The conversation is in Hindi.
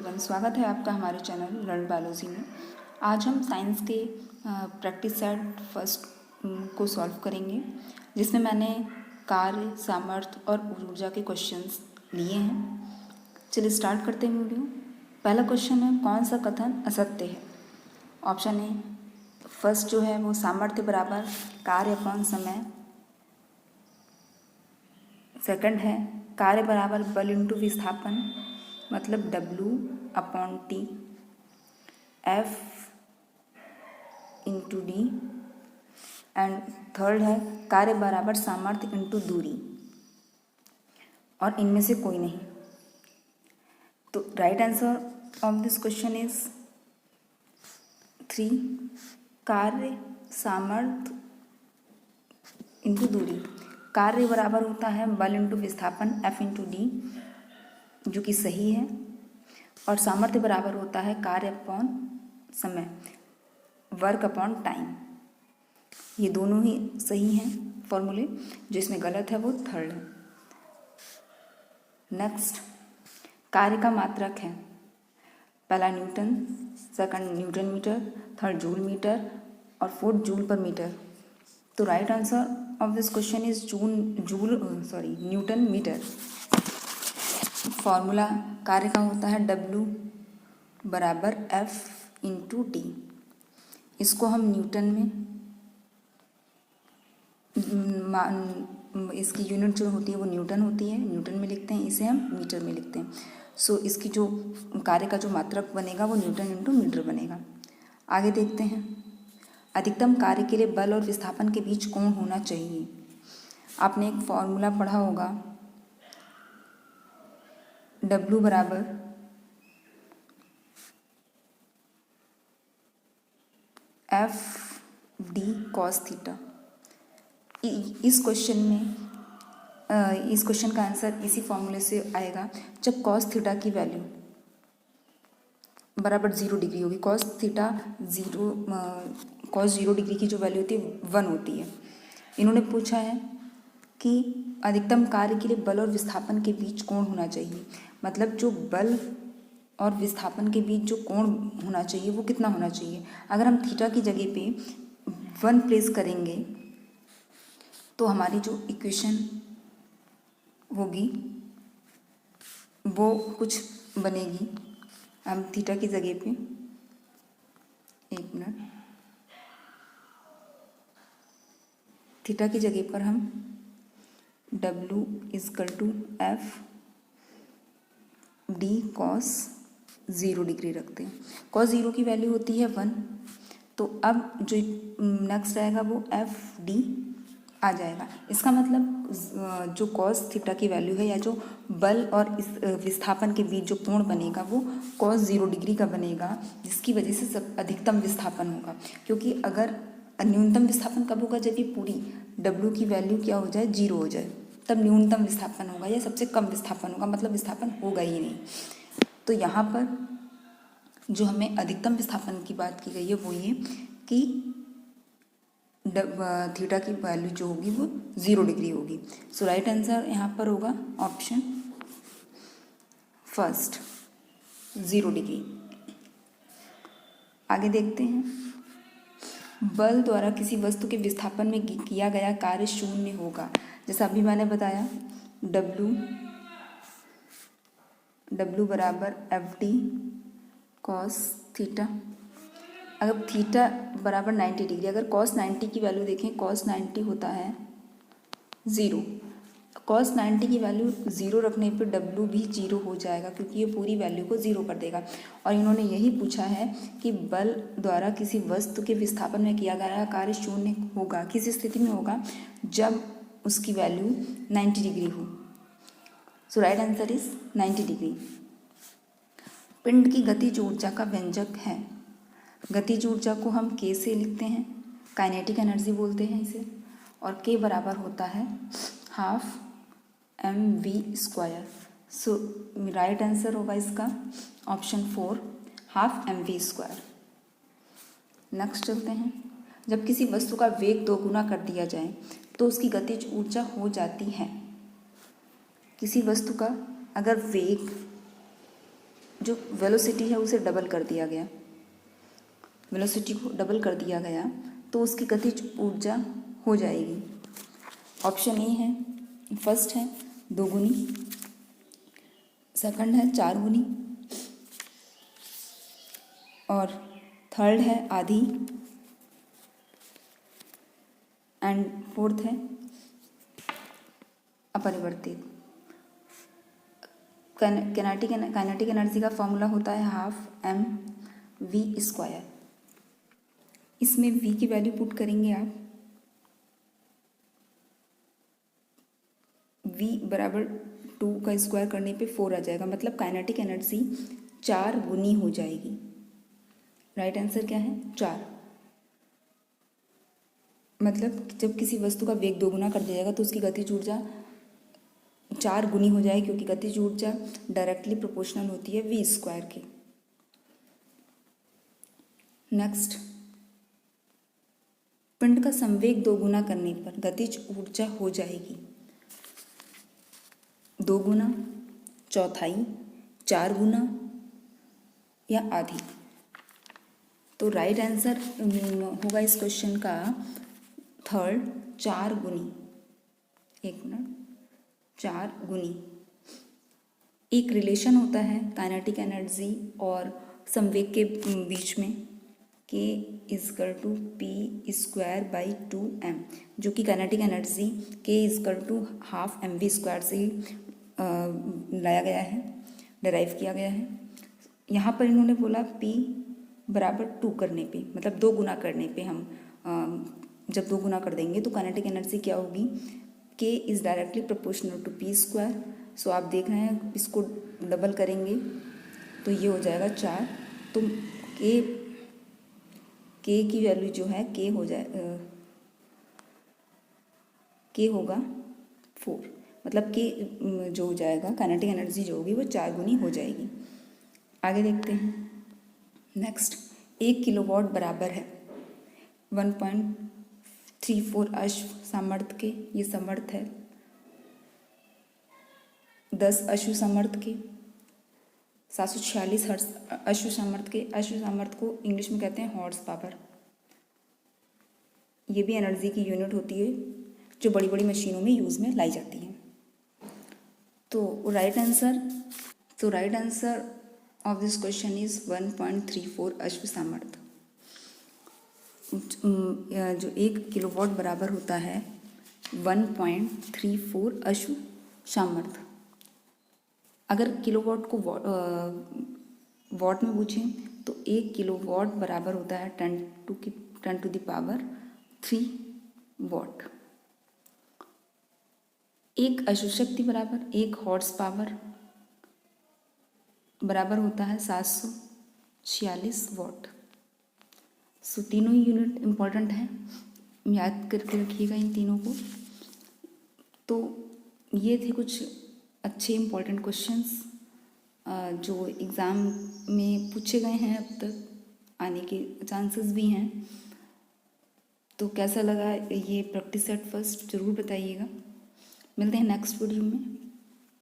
एवरीवन, स्वागत है आपका हमारे चैनल लर्न बायोलॉजी में। आज हम साइंस के प्रैक्टिस सेट फर्स्ट को सॉल्व करेंगे, जिसमें मैंने कार्य, सामर्थ्य और ऊर्जा के क्वेश्चंस लिए हैं। चलिए स्टार्ट करते हैं वीडियो। पहला क्वेश्चन है, कौन सा कथन असत्य है? ऑप्शन ए फर्स्ट जो है वो सामर्थ्य बराबर कार्य अपॉन समय। सेकंड है कार्य बराबर बल इंटू विस्थापन, मतलब W/T। F into D. And third है कार्य बराबर सामर्थ्य इंटू दूरी, और इनमें से कोई नहीं। तो right answer of this question is 3, कार्य सामर्थ्य इंटू दूरी। कार्य बराबर होता है बल इंटू विस्थापन F इंटू डी, जो कि सही है, और सामर्थ्य बराबर होता है कार्य अपॉन समय, वर्क अपॉन टाइम। ये दोनों ही सही हैं फॉर्मूले। जो इसमें गलत है वो थर्ड है। नेक्स्ट, कार्य का मात्रक है पहला newton, second newton metre, third joule metre और फोर्थ जूल पर मीटर। तो right answer of this question is newton metre. Formula कार्य का होता है W बराबर F इंटू टी। इसको हम न्यूटन में, इसकी यूनिट जो होती है वो न्यूटन होती है, न्यूटन में लिखते हैं, इसे हम मीटर में लिखते हैं। सो इसकी जो कार्य का जो मात्रक बनेगा वो न्यूटन इंटू मीटर बनेगा। आगे देखते हैं, अधिकतम कार्य के लिए बल और विस्थापन के बीच कोण होना चाहिए। आपने एक फॉर्मूला पढ़ा होगा, W बराबर FD cos थीटा। इस क्वेश्चन का आंसर इसी फॉर्मूले से आएगा जब cos थीटा की वैल्यू बराबर 0 डिग्री होगी। cos 0 डिग्री की जो वैल्यू होती है 1 होती है। इन्होंने पूछा है कि अधिकतम कार्य के लिए बल और विस्थापन के बीच कोण होना चाहिए, मतलब जो बल और विस्थापन के बीच जो कोण होना चाहिए वो कितना होना चाहिए। अगर हम थीटा की जगह पे 1 प्लेस करेंगे तो हमारी जो इक्वेशन होगी वो कुछ बनेगी। हम थीटा की जगह पे, एक मिनट, थीटा की जगह पर हम W = FD cos 0 डिग्री रखते हैं। cos 0 की वैल्यू होती है 1, तो अब जो नेक्स्ट आएगा वो FD आ जाएगा। इसका मतलब जो cos थीटा की वैल्यू है, या जो बल और इस विस्थापन के बीच जो कोण बनेगा वो cos 0 डिग्री का बनेगा, जिसकी वजह से सब अधिकतम विस्थापन होगा। क्योंकि अगर न्यूनतम विस्थापन कब होगा, जब ये पूरी W की वैल्यू क्या हो जाए, 0 हो जाए, तब न्यूनतम विस्थापन होगा, या सबसे कम विस्थापन होगा, मतलब विस्थापन होगा ही नहीं। तो यहाँ पर जो हमें अधिकतम विस्थापन की बात की गई है वो ये कि थीटा की वैल्यू जो होगी वो 0 डिग्री होगी। सो राइट आंसर यहाँ पर होगा ऑप्शन फर्स्ट, 0 डिग्री। आगे देखते हैं, बल द्वारा किसी वस्तु के विस्थापन में किया गया कार्य शून्य होगा। जैसा अभी मैंने बताया, W बराबर FD cos थीटा। अगर थीटा बराबर 90 डिग्री, अगर cos 90 की वैल्यू देखें, cos 90 होता है 0। cos 90 की वैल्यू 0 रखने पे W भी 0 हो जाएगा, क्योंकि ये पूरी वैल्यू को 0 कर देगा। और इन्होंने यही पूछा है कि बल द्वारा किसी वस्तु के विस्थापन में किया गया कार्य शून्य होगा। किस स्थिति में होगा, जब उसकी वैल्यू 90 डिग्री हो। सो राइट आंसर इज 90 डिग्री। पिंड की गतिज ऊर्जा का व्यंजक है। गतिज ऊर्जा को हम K से लिखते हैं, काइनेटिक एनर्जी बोलते हैं इसे, और K बराबर होता है 12 mv²। सो राइट आंसर होगा इसका ऑप्शन 4, 12 mv²। नेक्स्ट चलते हैं, जब किसी वस्तु का वेग 2 गुना कर दिया जाए तो उसकी गतिज ऊर्जा हो जाती है। किसी वस्तु का अगर वेग जो वेलोसिटी है उसे डबल कर दिया गया, वेलोसिटी को डबल कर दिया गया तो उसकी गतिज ऊर्जा हो जाएगी। ऑप्शन ए है, फर्स्ट है 2 गुनी, सेकंड है 4 गुनी और थर्ड है आधी एंड फोर्थ है अपरिवर्तित। काइनेटिक एनर्जी का फॉर्मूला होता है 12mv²। इसमें v की वैल्यू पुट करेंगे आप, v बराबर 2 का स्क्वायर करने पे 4 आ जाएगा, मतलब काइनेटिक एनर्जी 4 गुनी हो जाएगी। राइट आंसर क्या है? 4। मतलब जब किसी वस्तु का वेग 2 गुना कर दिया जाएगा तो उसकी गतिज ऊर्जा 4 गुनी हो जाएगी, क्योंकि गतिज ऊर्जा डायरेक्टली प्रोपोर्शनल होती है v² के। नेक्स्ट, पिंड का संवेग 2 गुना करने पर गतिज ऊर्जा हो जाएगी 2 गुना, चौथाई, 4 गुना या आधी। तो राइट आंसर होगा इस क्वेश्चन का थर्ड, 4 गुनी। 1 मिनट, 4 गुनी। एक रिलेशन होता है काइनेटिक एनर्जी और संवेग के बीच में, K = p² / 2m, जो कि काइनेटिक एनर्जी K = 12mv² से ही लाया गया है, डिराइव किया गया है। यहाँ पर इन्होंने बोला p बराबर 2 करने पे, मतलब 2 गुना करने पे हम जब 2 गुना कर देंगे तो काइनेटिक एनर्जी क्या होगी? K is directly proportional to p²। So आप देख रहे हैं, इसको डबल करेंगे तो ये हो जाएगा 4। तो K की वैल्यू जो है K होगा 4, मतलब K जो हो जाएगा, काइनेटिक एनर्जी जो होगी वो 4 गुनी हो जाएगी। आगे देखते हैं। नेक्स्ट, 1 किलोवाट बराबर है 1.34 अश्व सामर्थ्य के, ये समर्थ है। 10 अश्व सामर्थ्य के, 746 अश्व सामर्थ्य के। अश्व सामर्थ्य को इंग्लिश में कहते हैं हॉर्स पावर। ये भी एनर्जी की यूनिट होती है जो बड़ी बड़ी मशीनों में यूज़ में लाई जाती है। तो right answer of this question is 1.34 अश्व सामर्थ्य, जो 1 किलोवाट बराबर होता है 1.34 अश्व सामर्थ्य। अगर किलोवाट को वॉट में पूछें तो 1 किलोवाट बराबर होता है 10⁻³ वॉट। 1 अश्व शक्ति बराबर 1 हॉर्स पावर बराबर होता है 746 वॉट। सो तीनों ही यूनिट इम्पॉर्टेंट हैं, याद करके रखिएगा इन तीनों को। तो ये थे कुछ अच्छे इम्पॉर्टेंट क्वेश्चंस जो एग्ज़ाम में पूछे गए हैं, अब तक आने के चांसेस भी हैं। तो कैसा लगा ये प्रैक्टिस सेट फर्स्ट ज़रूर बताइएगा। मिलते हैं नेक्स्ट वीडियो में।